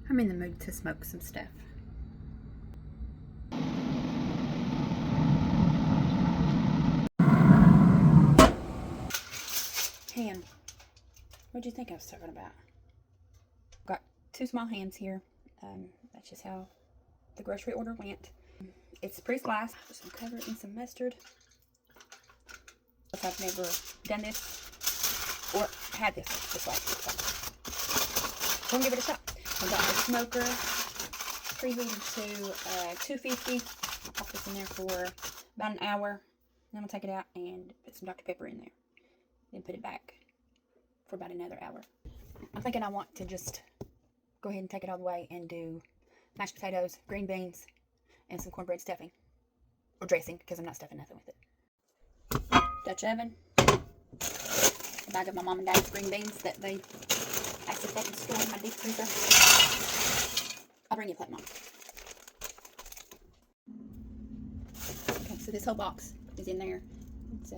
I'm in the mood to smoke some stuff. Ham. What'd you think I was talking about? Got 2 small hams here. That's just how the grocery order went. It's pre-sliced. Just gonna cover it in some mustard. I've never done this or had this way. So I'm gonna give it a shot. I've got the smoker preheated to 250. I'll put this in there for about an hour. Then I'll take it out and put some Dr. Pepper in there. Then put it back for about another hour. I'm thinking I want to just go ahead and take it all the way and do mashed potatoes, green beans, and some cornbread stuffing. Or dressing, because I'm not stuffing nothing with it. Dutch oven. A bag of my mom and dad's green beans that they actually take and store in my deep freezer. I'll bring you a plate, Mom. Okay, so this whole box is in there. It's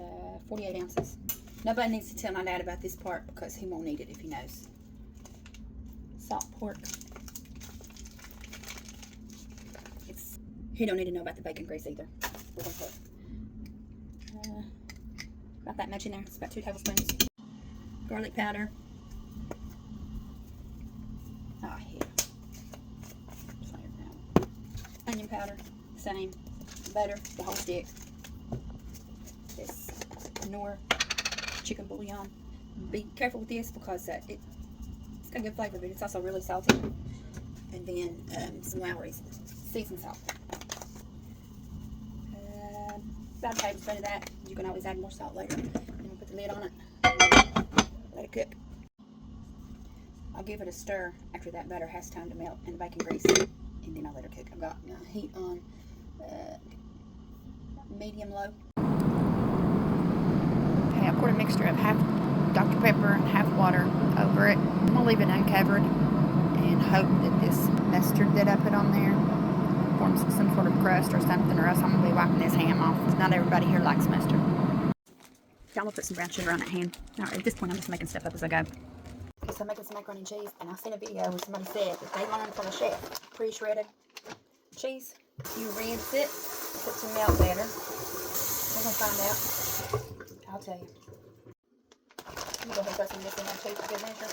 48 ounces. Nobody needs to tell my dad about this part because he won't need it if he knows. Salt pork. He don't need to know about the bacon grease either. We're gonna put about that much in there. It's about 2 tablespoons. Garlic powder. Oh, yeah. Onion powder. Same. Butter. The whole stick. This Knorr chicken bouillon. Be careful with this because it's got good flavor, but it's also really salty. And then some Lowry's seasoned salt. About a tablespoon of that. You can always add more salt later. And we'll put the lid on it. Let it cook. I'll give it a stir after that butter has time to melt and the bacon grease. And then I'll let it cook. I've got my heat on medium-low. Okay, I poured a mixture of half Dr. Pepper and half water over it. I'm going to leave it uncovered and hope that this mustard that I put on there forms some sort of crust or something, or else I'm going to be wiping this ham off. Not everybody here likes mustard. Y'all will put some brown sugar on that ham. Now, at this point, I'm just making stuff up as I go. Okay, so I'm making some macaroni and cheese, and I seen a video where somebody said that they learned from a chef. Pre-shredded cheese. You rinse it, put some milk better. We're going to find out. I'll tell you. I'm going to go ahead and throw some of this in there too for good measure.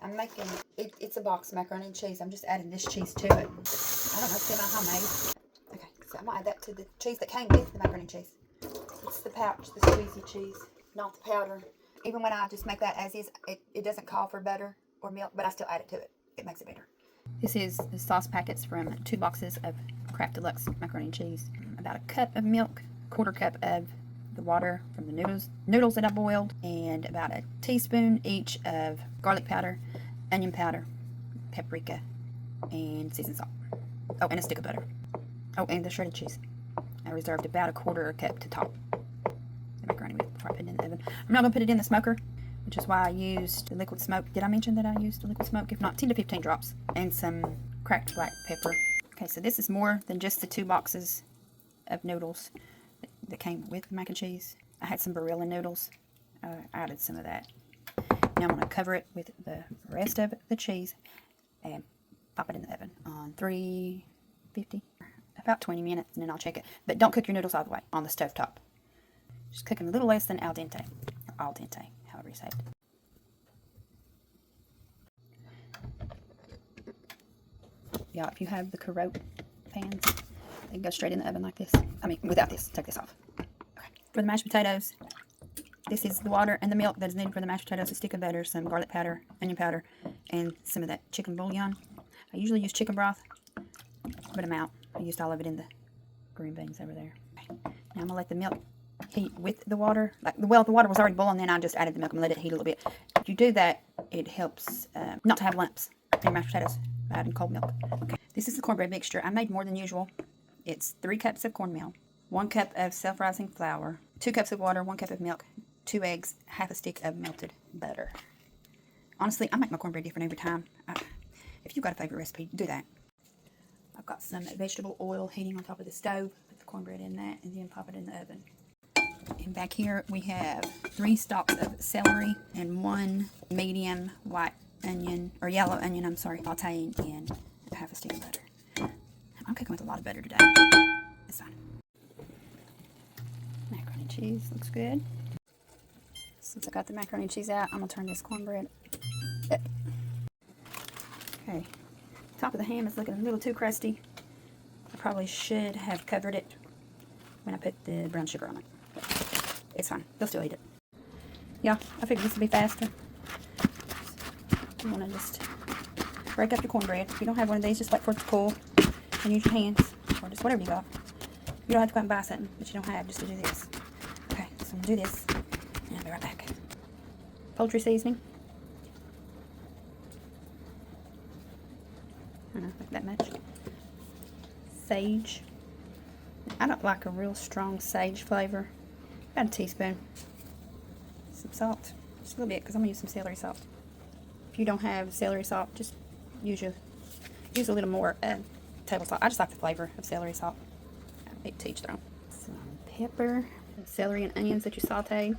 I'm making, it's a box of macaroni and cheese. I'm just adding this cheese to it. I don't know, it's semi-homemade. Okay, so I'm going to add that to the cheese that came with the macaroni and cheese. It's the pouch, the squeezy cheese, not the powder. Even when I just make that as is, it doesn't call for butter or milk, but I still add it to it. It makes it better. This is the sauce packets from 2 boxes of Kraft Deluxe macaroni and cheese. About a cup of milk, 1/4 cup of the water from the noodles that I boiled, and about a teaspoon each of garlic powder, onion powder, paprika, and seasoned salt. Oh, and a stick of butter. Oh, and the shredded cheese. I reserved about a 1/4 cup to top the macaroni with before I put it in the oven. I'm not going to put it in the smoker, which is why I used the liquid smoke. Did I mention that I used the liquid smoke? If not, 10 to 15 drops. And some cracked black pepper. Okay, so this is more than just the 2 boxes of noodles that came with the mac and cheese. I had some Barilla noodles. I added some of that. Now I'm going to cover it with the rest of the cheese and pop it in the oven on 350, about 20 minutes, and then I'll check it. But don't cook your noodles all the way on the stove top. Just cook them a little less than al dente, or al dente, however you say it. Yeah, if you have the Carotte pans, they can go straight in the oven like this. I mean, without this. Take this off. Okay. For the mashed potatoes, this is the water and the milk that is needed for the mashed potatoes, a stick of butter, some garlic powder, onion powder, and some of that chicken bouillon. I usually use chicken broth, but I'm out. I used all of it in the green beans over there. Okay. Now I'm going to let the milk heat with the water. Well, the water was already boiling, then I just added the milk and let it heat a little bit. If you do that, it helps not to have lumps in your mashed potatoes by adding cold milk. Okay. This is the cornbread mixture. I made more than usual. It's 3 cups of cornmeal, 1 cup of self-rising flour, 2 cups of water, 1 cup of milk, 2 eggs, half a stick of melted butter. Honestly, I make my cornbread different every time. If you've got a favorite recipe, do that. I've got some vegetable oil heating on top of the stove. Put the cornbread in that and then pop it in the oven. And back here we have 3 stalks of celery and 1 medium white onion, or yellow onion, I'm sorry, sauteing in half a stick of butter. I'm cooking with a lot of butter today. It's fine. Macaroni and cheese looks good. Since I got the macaroni and cheese out, I'm going to turn this cornbread up. Okay, top of the ham is looking a little too crusty. I probably should have covered it when I put the brown sugar on it. But it's fine. They'll still eat it. Yeah, I figured this would be faster. You want to just break up your cornbread. If you don't have one of these, just wait for it to cool and use your hands or just whatever you got. You don't have to go out and buy something that you don't have just to do this. Okay, so I'm going to do this and I'll be right back. Poultry seasoning. I don't know, like that much. Sage. I don't like a real strong sage flavor. About a teaspoon. Some salt. Just a little bit because I'm going to use some celery salt. If you don't have celery salt, just use a little more table salt. I just like the flavor of celery salt. To each their own. Some pepper, celery and onions that you sauteed.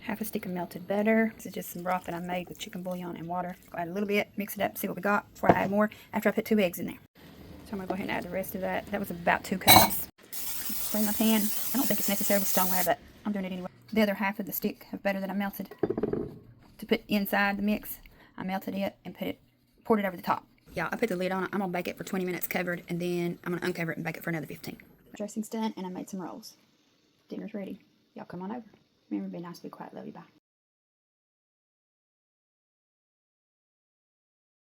Half a stick of melted butter. This is just some broth that I made with chicken bouillon and water. Go add a little bit, mix it up, see what we got before I add more after I put 2 eggs in there. So I'm going to go ahead and add the rest of that. That was about 2 cups. Spray my pan. I don't think it's necessary with stoneware, but I'm doing it anyway. The other half of the stick of butter that I melted to put inside the mix, I melted it and poured it over the top. Yeah, I put the lid on it. I'm going to bake it for 20 minutes covered, and then I'm going to uncover it and bake it for another 15. Dressing's done, and I made some rolls. Dinner's ready. Y'all come on over. Remember, be nice, be quiet, love you, bye.